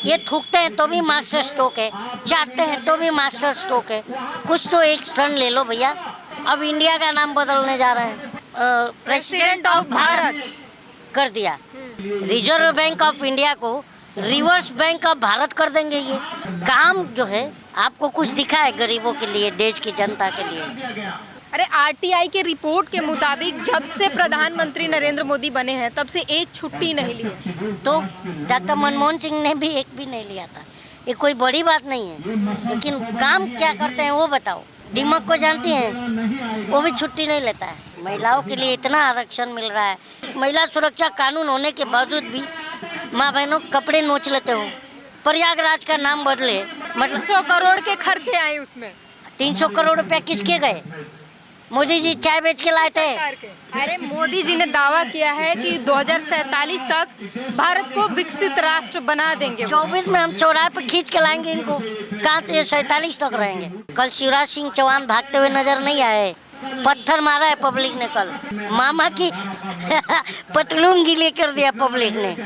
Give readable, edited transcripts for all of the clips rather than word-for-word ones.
ये थूकते हैं तो भी मास्टर स्ट्रोक है, चाटते हैं तो भी मास्टर स्ट्रोक है। कुछ तो एक स्टर्न ले लो भैया। अब इंडिया का नाम बदलने जा रहा है, प्रेसिडेंट ऑफ भारत कर दिया। रिजर्व बैंक ऑफ इंडिया को रिवर्स बैंक ऑफ भारत कर देंगे। ये काम जो है आपको कुछ दिखा है गरीबों के लिए, देश की जनता के लिए? अरे आरटीआई के रिपोर्ट के मुताबिक जब से प्रधानमंत्री नरेंद्र मोदी बने हैं तब से एक छुट्टी नहीं ली है। तो डॉक्टर मनमोहन सिंह ने भी एक भी नहीं लिया था। ये कोई बड़ी बात नहीं है, लेकिन काम क्या करते हैं वो बताओ। दिमाग को जानती हैं, वो भी छुट्टी नहीं लेता है। महिलाओं के लिए इतना आरक्षण मिल रहा है, महिला सुरक्षा कानून होने के बावजूद भी माँ बहनों कपड़े नोच लेते हो। प्रयागराज का नाम बदले, मतलब 100 करोड़ के खर्चे आए उसमें। 300 करोड़ रुपया किसके गए? मोदी जी चाय बेच के लाए थे। अरे मोदी जी ने दावा किया है कि 2047 तक भारत को विकसित राष्ट्र बना देंगे। 24 में हम चौराहे पर खींच के लाएंगे इनको। कहाँ से 47 तक रहेंगे? कल शिवराज सिंह चौहान भागते हुए नजर नहीं आए, पत्थर मारा है पब्लिक ने। कल मामा की पतलून गीले कर दिया पब्लिक ने।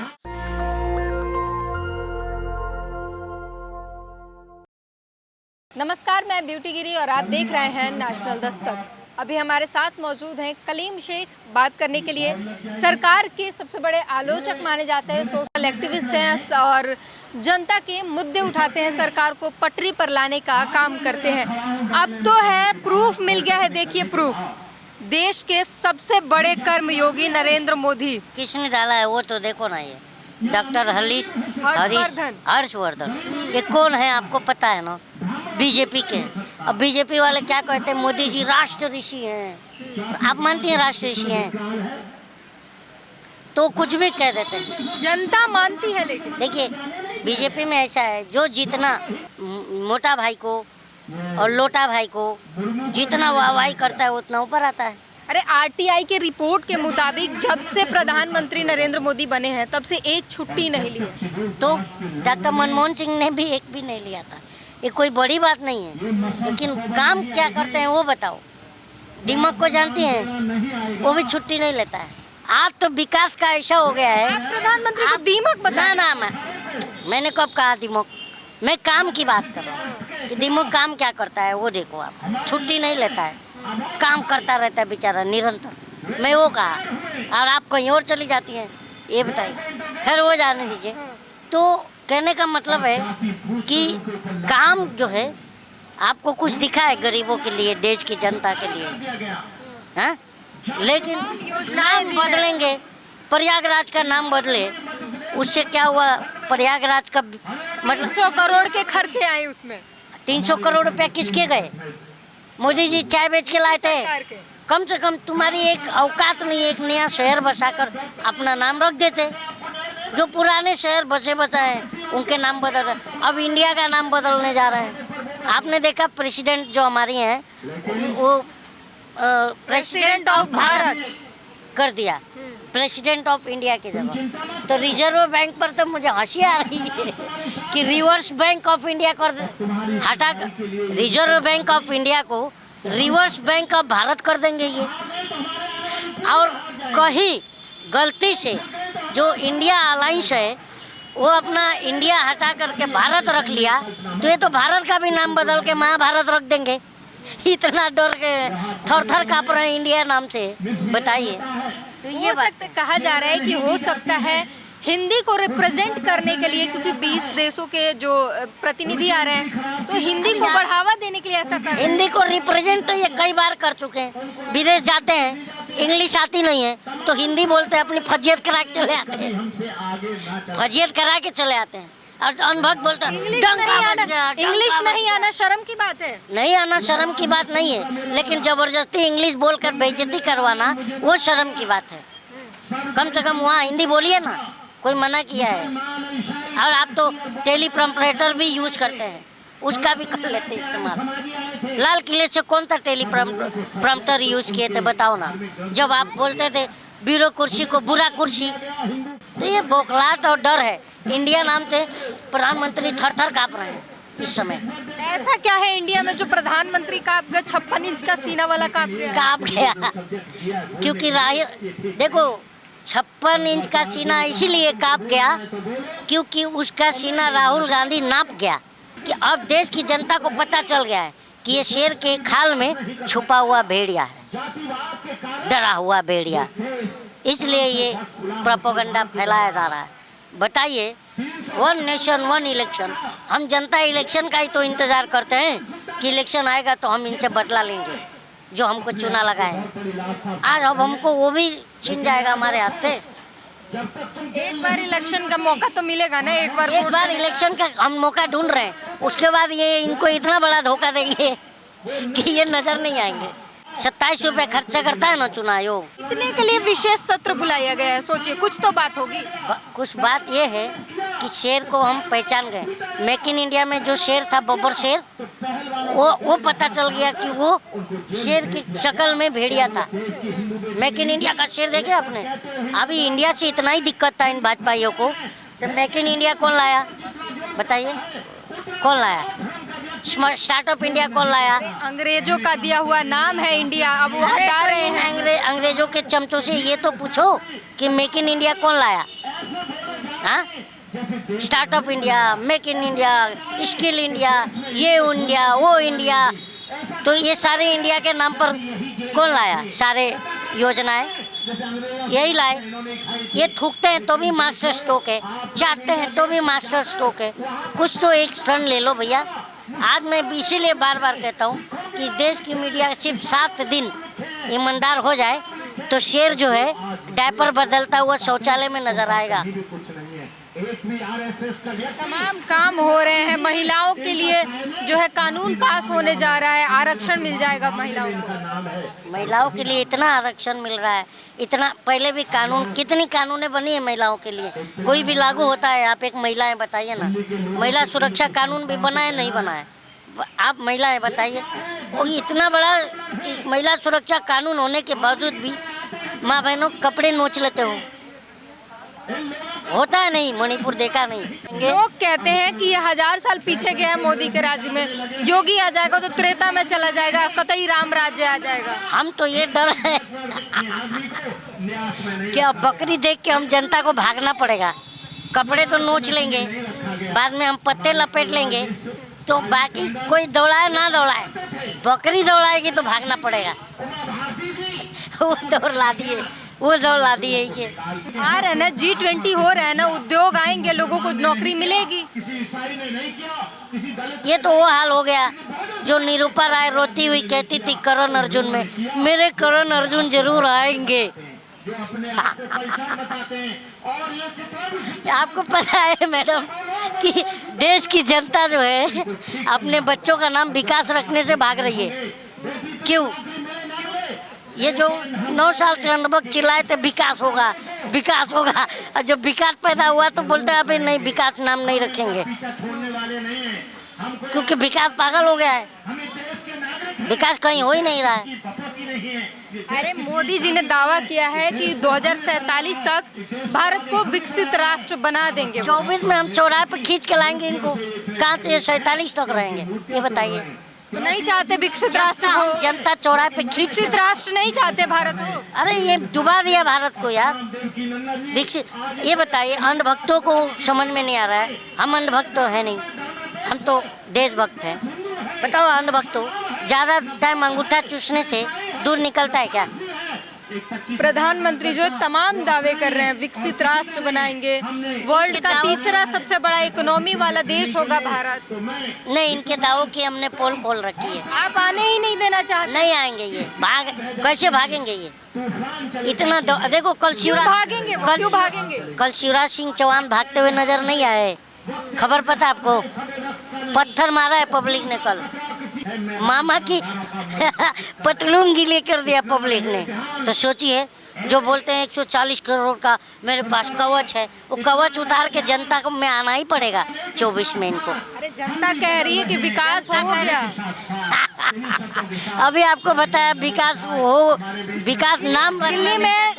नमस्कार, मैं ब्यूटी गिरी और आप देख रहे हैं नेशनल दस्तक। अभी हमारे साथ मौजूद हैं कलीम शेख बात करने के लिए। सरकार के सबसे बड़े आलोचक माने जाते हैं, सोशल एक्टिविस्ट हैं और जनता के मुद्दे उठाते हैं, सरकार को पटरी पर लाने का काम करते हैं। अब तो है, प्रूफ मिल गया है। देखिए प्रूफ, देश के सबसे बड़े कर्मयोगी नरेंद्र मोदी। किसने डाला है वो तो देखो ना। ये डॉक्टर हर्षवर्धन ये कौन है आपको पता है ना? बीजेपी के। अब बीजेपी वाले क्या कहते हैं? मोदी जी राष्ट्र ऋषि हैं। आप मानती हैं राष्ट्र ऋषि हैं? तो कुछ भी कह देते हैं, जनता मानती है। लेकिन देखिए बीजेपी में ऐसा है, जो जितना मोटा भाई को और लोटा भाई को जितना वाहवाही करता है उतना ऊपर आता है। अरे आरटीआई के रिपोर्ट के मुताबिक जब से प्रधानमंत्री नरेंद्र मोदी बने हैं तब से एक छुट्टी नहीं ली है। तो डॉक्टर मनमोहन सिंह ने भी एक भी नहीं लिया था। ये कोई बड़ी बात नहीं है, लेकिन काम क्या करते हैं वो बताओ। दिमाग को जानती हैं, वो भी छुट्टी नहीं लेता है। आज तो विकास का ऐसा हो गया है। आप प्रधानमंत्री को दिमाग बता ना मैंने कब कहा दिमाग? मैं काम की बात कर रहा हूँ कि दिमाग काम क्या करता है वो देखो आप। छुट्टी नहीं लेता है, काम करता रहता है बेचारा निरंतर। मैं वो कहा और आप कहीं और चली जाती हैं, ये बताइए। खैर वो जाने दीजिए। तो कहने का मतलब है कि काम जो है आपको कुछ दिखा है गरीबों के लिए, देश की जनता के लिए, हाँ? लेकिन नाम बदलेंगे, प्रयागराज का नाम बदले, उससे क्या हुआ? प्रयागराज का मतलब 100 करोड़ के खर्चे आए उसमें। 300 करोड़ रुपया किसके गए? मोदी जी चाय बेच के लाए थे। कम से कम तुम्हारी एक औकात नहीं, एक नया शहर बसाकर अपना नाम रख देते। जो पुराने शहर बसे बसाए उनके नाम बदल रहे। अब इंडिया का नाम बदलने जा रहा है। आपने देखा प्रेसिडेंट जो हमारी हैं वो प्रेसिडेंट ऑफ भारत कर दिया, प्रेसिडेंट ऑफ इंडिया की जगह। तो रिजर्व बैंक पर तो मुझे हंसी आ रही है कि रिवर्स बैंक ऑफ इंडिया कर हटा कर रिजर्व बैंक ऑफ इंडिया को रिवर्स बैंक ऑफ भारत कर देंगे ये। और कहीं गलती से जो इंडिया अलायंस है वो अपना इंडिया हटा करके भारत रख लिया तो ये तो भारत का भी नाम बदल के महाभारत रख देंगे। इतना डर के थर थर काँप रहे हैं इंडिया नाम से, बताइए। तो ये कहा जा रहा है कि हो सकता है हिंदी को रिप्रेजेंट करने के लिए, क्योंकि 20 देशों के जो प्रतिनिधि आ रहे हैं, तो हिंदी को बढ़ावा देने के लिए ऐसा कर। हिंदी को रिप्रेजेंट तो ये कई बार कर चुके हैं। विदेश जाते हैं, इंग्लिश आती नहीं है तो हिंदी बोलते हैं, अपनी फजियत करा के चले आते हैं, फजियत करा के चले आते हैं। और अनभक्त बोलते हैं इंग्लिश नहीं आना शर्म की बात है। नहीं आना शर्म की बात नहीं है, लेकिन जबरदस्ती इंग्लिश बोलकर बेइज्जती करवाना वो शर्म की बात है। कम से कम वहाँ हिंदी बोलिए ना, कोई मना किया है? और आप तो टेलीप्रॉम्पटर भी यूज करते हैं, उसका भी कर लेते इस्तेमाल। लाल किले से कौन सा टेलीप्रॉम्पटर यूज किए थे बताओ ना? जब आप बोलते थे ब्यूरो कुर्सी को बुरा कुर्सी। तो ये बौखलाहट और डर है। इंडिया नाम से प्रधानमंत्री थर थर काँप रहे हैं इस समय। ऐसा क्या है इंडिया में जो प्रधानमंत्री काँप गया? 56 इंच का सीना वाला काँप गया। क्योंकि देखो 56 इंच का सीना इसलिए कांप गया क्योंकि उसका सीना राहुल गांधी नाप गया कि अब देश की जनता को पता चल गया है कि ये शेर के खाल में छुपा हुआ भेड़िया है, डरा हुआ भेड़िया। इसलिए ये प्रोपेगेंडा फैलाया जा रहा है। बताइए, 1 नेशन 1 इलेक्शन, हम जनता इलेक्शन का ही तो इंतज़ार करते हैं कि इलेक्शन आएगा तो हम इनसे बदला लेंगे जो हमको चुना लगाए। आज अब हमको वो भी छीन जाएगा हमारे हाथ से। एक बार इलेक्शन का मौका तो मिलेगा ना, एक बार इलेक्शन का हम मौका ढूंढ रहे हैं, उसके बाद ये इनको इतना बड़ा धोखा देंगे कि ये नजर नहीं आएंगे। 27 रुपये खर्चा करता है ना चुनाव आयोग। इतने के लिए विशेष सत्र बुलाया गया है, सोचिए कुछ तो बात होगी। कुछ बात ये है कि शेर को हम पहचान गए। मेक इन इंडिया में जो शेर था, बब्बर शेर, वो पता चल गया कि वो शेर की शक्ल में भेड़िया था। मेक इन इंडिया का शेर देखे आपने? अभी इंडिया से इतना ही दिक्कत था इन भाजपाइयों को, तो मेक इन इंडिया कौन लाया? बताइए, कौन लाया? स्टार्टअप इंडिया कौन लाया? अंग्रेजों का दिया हुआ नाम है इंडिया, अब वो हटा रहे हैं। अंग्रेजों के चमचों से ये तो पूछो कि मेक इन इंडिया कौन लाया? हाँ, startup India, make in India, skill India, ये इंडिया, वो इंडिया, तो ये सारे इंडिया के नाम पर कौन लाया? सारे योजनाएं यही लाए। ये थूकते हैं तो भी मास्टर स्ट्रोक है, चाटते हैं तो भी मास्टर स्ट्रोक है। कुछ तो एक स्टर्न ले लो भैया। आज मैं इसीलिए बार बार कहता हूँ कि देश की मीडिया सिर्फ 7 दिन ईमानदार हो जाए तो शेर जो है डायपर बदलता हुआ शौचालय में नजर आएगा। तमाम काम हो रहे हैं महिलाओं के लिए, जो है कानून पास होने जा रहा है, आरक्षण मिल जाएगा महिलाओं को। महिलाओं के लिए इतना आरक्षण मिल रहा है, इतना पहले भी कानून, कितनी कानूनें बनी है महिलाओं के लिए, कोई भी लागू होता है? आप एक महिला है, बताइए ना। महिला सुरक्षा कानून भी बना है, नहीं बना है? आप महिला है, बताइए। और इतना बड़ा महिला सुरक्षा कानून होने के बावजूद भी माँ बहनों कपड़े नोच लेते हो, होता है नहीं? मणिपुर देखा नहीं? लोग कहते हैं कि ये 1000 साल पीछे गया है मोदी के राज्य में, योगी आ जाएगा तो त्रेता में चला जाएगा, कतई राम राज्य आ जाएगा। हम तो ये डर है कि अब बकरी देख के हम जनता को भागना पड़ेगा। कपड़े तो नोच लेंगे, बाद में हम पत्ते लपेट लेंगे, तो बाकी कोई दौड़ाए ना दौड़ाए, बकरी दौड़ाएगी तो भागना पड़ेगा। वो दौड़ ला दिए, वो दौड़ ला दिए। ये आ रहा है ना, G20 हो रहा है ना, उद्योग आएंगे, लोगों को नौकरी मिलेगी। ये तो वो हाल हो गया जो निरूपा राय रोती हुई कहती थी करण अर्जुन में, मेरे करण अर्जुन जरूर आएंगे। आपको पता है मैडम कि देश की जनता जो है अपने बच्चों का नाम विकास रखने से भाग रही है। क्यों? ये जो 9 साल से अनुभव चिल्लाए थे विकास होगा, विकास होगा, और जब विकास पैदा हुआ तो बोलते हैं अभी नहीं, विकास नाम नहीं रखेंगे, क्योंकि विकास पागल हो गया है, विकास कहीं हो ही नहीं रहा है। अरे मोदी जी ने दावा किया है कि 2047 तक भारत को विकसित राष्ट्र बना देंगे। 24 में हम चौराहे पर खींच के लाएंगे इनको, कहाँ से 47 तक रहेंगे? ये बताइए। तो नहीं चाहते विकसित राष्ट्र को? जनता चौराहे पे विकसित राष्ट्र नहीं चाहते भारत को? अरे ये डुबा दिया भारत को यार, विकसित। ये बताइए, अंधभक्तों को समझ में नहीं आ रहा है। हम अंधभक्त तो है नहीं, हम तो देशभक्त हैं। बताओ अंधभक्तों, ज़्यादा टाइम अंगूठा चूसने से दूर निकलता है क्या? प्रधानमंत्री जो तमाम दावे कर रहे हैं, विकसित राष्ट्र बनाएंगे, वर्ल्ड का तीसरा सबसे बड़ा इकोनॉमी वाला देश होगा भारत। नहीं, इनके दावों की हमने पोल खोल रखी है। आप आने ही नहीं देना चाहते? नहीं आएंगे ये, कैसे भागेंगे ये? इतना देखो, कल शिवराज भागेंगे, क्यों भागेंगे? कल शिवराज सिंह चौहान भागते हुए नजर नहीं आए, खबर पता आपको? पत्थर मारा है पब्लिक ने कल, मामा की पतलून गीले कर दिया पब्लिक ने। तो सोचिए, जो बोलते हैं 140 करोड़ का मेरे पास कवच है, वो कवच उतार के जनता को में आना ही पड़ेगा 24 में इनको। अरे जनता कह रही है कि विकास हो गया। अभी आपको बताया विकास हो, विकास नाम।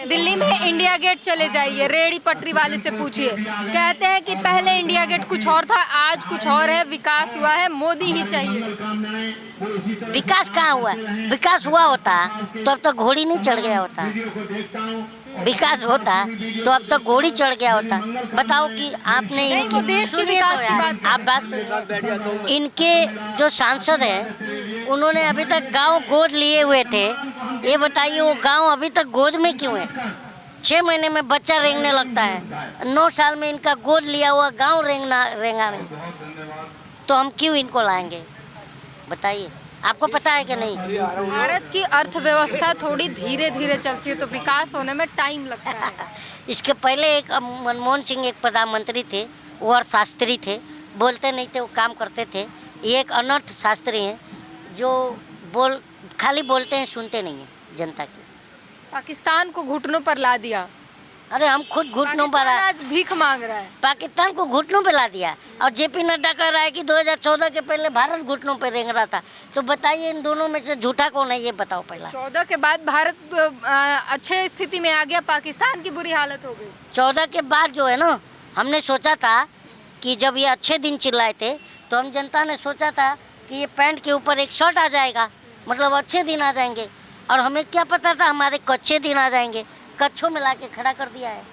दिल्ली में इंडिया गेट चले जाइए, रेहड़ी पटरी वाले से पूछिए, कहते हैं कि पहले इंडिया गेट कुछ और था, आज कुछ और है, विकास हुआ है, मोदी ही चाहिए। विकास कहाँ हुआ? विकास हुआ होता तो अब तक घोड़ी नहीं चढ़ गया होता। विकास होता तो अब तक घोड़ी चढ़ गया होता। बताओ कि आपने नहीं, वो देश के सुनिए विकास तो की यार, बात आप बात सुनिए। इनके जो सांसद हैं उन्होंने अभी तक गांव गोद लिए हुए थे। ये बताइए वो गांव अभी तक गोद में क्यों है? 6 महीने में बच्चा रेंगने लगता है, 9 साल में इनका गोद लिया हुआ गांव रेंगा नहीं, तो हम क्यों इनको लाएंगे? बताइए, आपको पता है कि नहीं? भारत की अर्थव्यवस्था थोड़ी धीरे धीरे चलती है तो विकास होने में टाइम लगता है। इसके पहले एक मनमोहन सिंह एक प्रधानमंत्री थे, वो अर्थशास्त्री थे, बोलते नहीं थे, वो काम करते थे। ये एक अनर्थ शास्त्री हैं जो खाली बोलते हैं, सुनते नहीं हैं जनता की। पाकिस्तान को घुटनों पर ला दिया। अरे हम खुद घुटनों पर पाकिस्तान आज भीख मांग रहा है। पाकिस्तान को घुटनों पे ला दिया। और जेपी नड्डा कह रहा है कि 2014 के पहले भारत घुटनों पे रेंग रहा था। तो बताइए इन दोनों में से झूठा कौन है, ये बताओ पहला। 14 के बाद भारत अच्छे स्थिति में आ गया, पाकिस्तान की बुरी हालत हो गई। 14 के बाद जो है ना, हमने सोचा था कि जब ये अच्छे दिन चिल्लाए थे तो हम जनता ने सोचा था कि ये पैंट के ऊपर एक शर्ट आ जाएगा, मतलब अच्छे दिन आ जाएंगे। और हमें क्या पता था हमारे कच्चे दिन आ जाएंगे। कच्छों में ला के खड़ा कर दिया है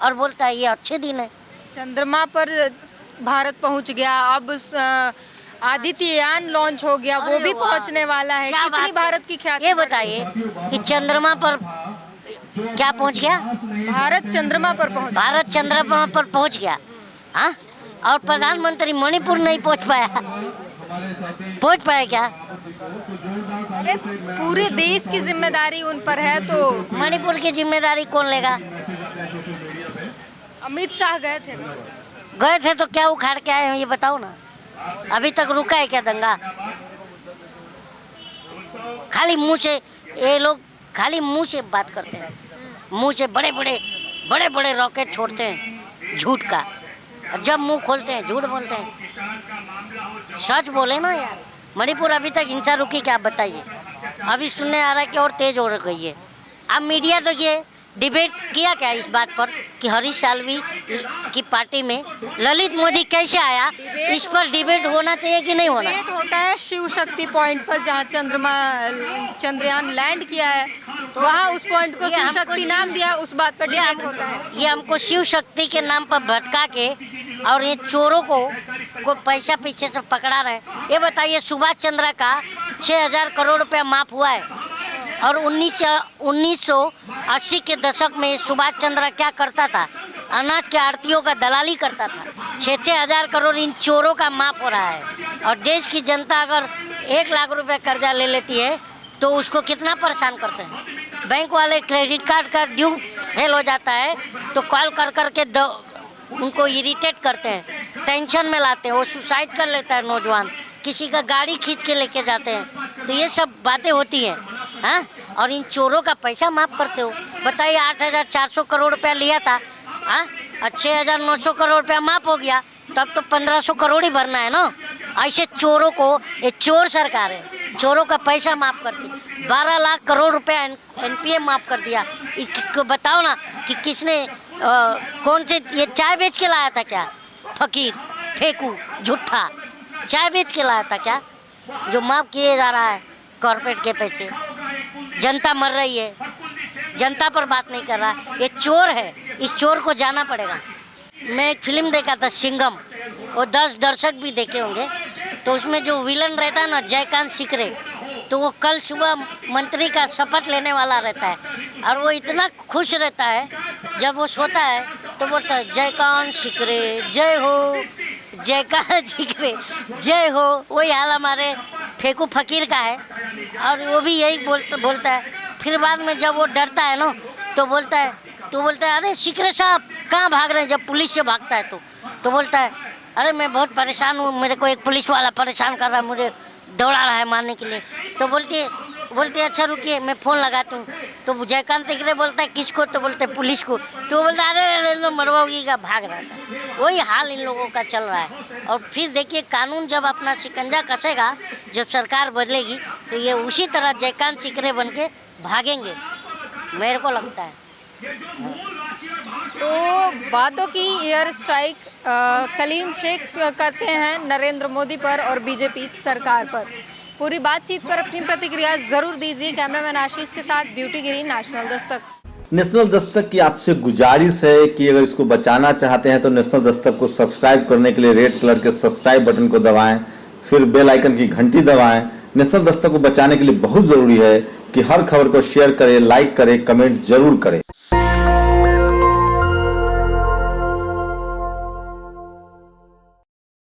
और बोलता है ये अच्छे दिन है। चंद्रमा पर भारत पहुंच गया, अब आदित्ययान लॉन्च हो गया, वो भी पहुंचने वाला है। क्या कितनी बात भारत की ख्याति। ये बताइए कि चंद्रमा पर क्या पहुंच गया? भारत चंद्रमा पर पहुंच। भारत चंद्रमा पर पहुंच गया, हाँ। और प्रधानमंत्री मणिपुर नहीं पहुंच पाया। पहुंच पाया क्या? अरे पूरे देश की जिम्मेदारी उन पर है, तो मणिपुर की जिम्मेदारी कौन लेगा? अमित शाह गए थे ना। गए थे तो क्या उखाड़ के आए हैं, ये बताओ ना। अभी तक रुका है क्या दंगा? खाली मुंह से ये लोग खाली मुंह से बात करते हैं, मुंह से बड़े बड़े रॉकेट छोड़ते हैं झूठ का। जब मुंह खोलते हैं झूठ बोलते हैं। सच बोले ना यार। मणिपुर अभी तक हिंसा रुकी क्या, आप बताइए? अभी सुनने आ रहा है कि और तेज हो गई है। अब मीडिया तो ये डिबेट किया क्या इस बात पर कि हरीश साल्वी की पार्टी में ललित मोदी कैसे आया, इस पर डिबेट होना चाहिए कि नहीं होना? डिबेट होता है शिव शक्ति पॉइंट पर, जहाँ चंद्रयान लैंड किया है, तो वहाँ उस पॉइंट को शिव शक्ति नाम दिया, उस बात पर डिबेट होता है। ये हमको शिव शक्ति के नाम पर भटका के और ये चोरों को पैसा पीछे से पकड़ा रहे। ये बताइए, सुभाष चंद्र का 6,000 करोड़ रुपया माफ हुआ है। और 1980 के दशक में सुभाष चंद्र क्या करता था? अनाज के आड़तियों का दलाली करता था। 6,000 करोड़ इन चोरों का माफ हो रहा है। और देश की जनता अगर 1 लाख रुपए कर्जा ले लेती है तो उसको कितना परेशान करते हैं। बैंक वाले क्रेडिट कार्ड का ड्यू फेल हो जाता है तो कॉल कर के उनको इरिटेट करते हैं, टेंशन में लाते हैं। वो सुसाइड कर लेता है नौजवान, किसी का गाड़ी खींच के लेके जाते हैं। तो ये सब बातें होती हैं, हाँ। और इन चोरों का पैसा माफ करते हो। बताइए, 8,400 करोड़ रुपया लिया था, हाँ, और 6,900 करोड़ रुपया माफ हो गया, तब तो 1,500 करोड़ ही भरना है ना। ऐसे चोरों को, ये चोर सरकार है, चोरों का पैसा माफ करती। 12 लाख करोड़ रुपया NPA माफ कर दिया। इसको बताओ ना कि किसने कौन से, ये चाय बेच के लाया था क्या? फकीर फेंकू झूठा चाय बेच के लाया था क्या, जो माफ किए जा रहा है कॉर्पोरेट के पैसे? जनता मर रही है, जनता पर बात नहीं कर रहा। ये चोर है, इस चोर को जाना पड़ेगा। मैं एक फिल्म देखा था सिंघम, वो 10 दर्शक भी देखे होंगे। तो उसमें जो विलन रहता है ना, जयकांत सिकरे, तो वो कल सुबह मंत्री का शपथ लेने वाला रहता है। और वो इतना खुश रहता है, जब वो सोता है तो बोलता है जयकांत सिकरे जय हो, जयकांत सिकरे जय हो। वही हाल हमारे फेंकू फकीर का है, और वो भी यही बोलता है। फिर बाद में जब वो डरता है ना तो बोलता है अरे सिकरे साहब कहाँ भाग रहे हैं, जब पुलिस से भागता है तो बोलता है अरे मैं बहुत परेशान हूँ, मेरे को एक पुलिस वाला परेशान कर रहा है, मुझे दौड़ा रहा है मारने के लिए। तो बोलते अच्छा रुकिए मैं फ़ोन लगाता हूँ। तो जयकांत सिकरे बोलता है किसको? तो बोलते हैं पुलिस को। तो बोलता है अरे लो मरवाओगी का, भाग रहा था। वही हाल इन लोगों का चल रहा है। और फिर देखिए, कानून जब अपना शिकंजा कसेगा, जब सरकार बदलेगी, तो ये उसी तरह जयकांत सिकरे बन के भागेंगे, मेरे को लगता है। तो बातों की एयर स्ट्राइक कलीम शेख करते हैं नरेंद्र मोदी पर और बीजेपी सरकार पर। पूरी बातचीत पर अपनी प्रतिक्रिया जरूर दीजिए। कैमरामैन आशीष के साथ ब्यूटी गिरी, नेशनल दस्तक। नेशनल दस्तक की आपसे गुजारिश है कि अगर इसको बचाना चाहते हैं तो नेशनल दस्तक को सब्सक्राइब करने के लिए रेड कलर के सब्सक्राइब बटन को दबाएं, फिर बेल आइकन की घंटी दबाएं। नेशनल दस्तक को बचाने के लिए बहुत जरूरी है कि हर खबर को शेयर करें, लाइक करें, कमेंट जरूर करें।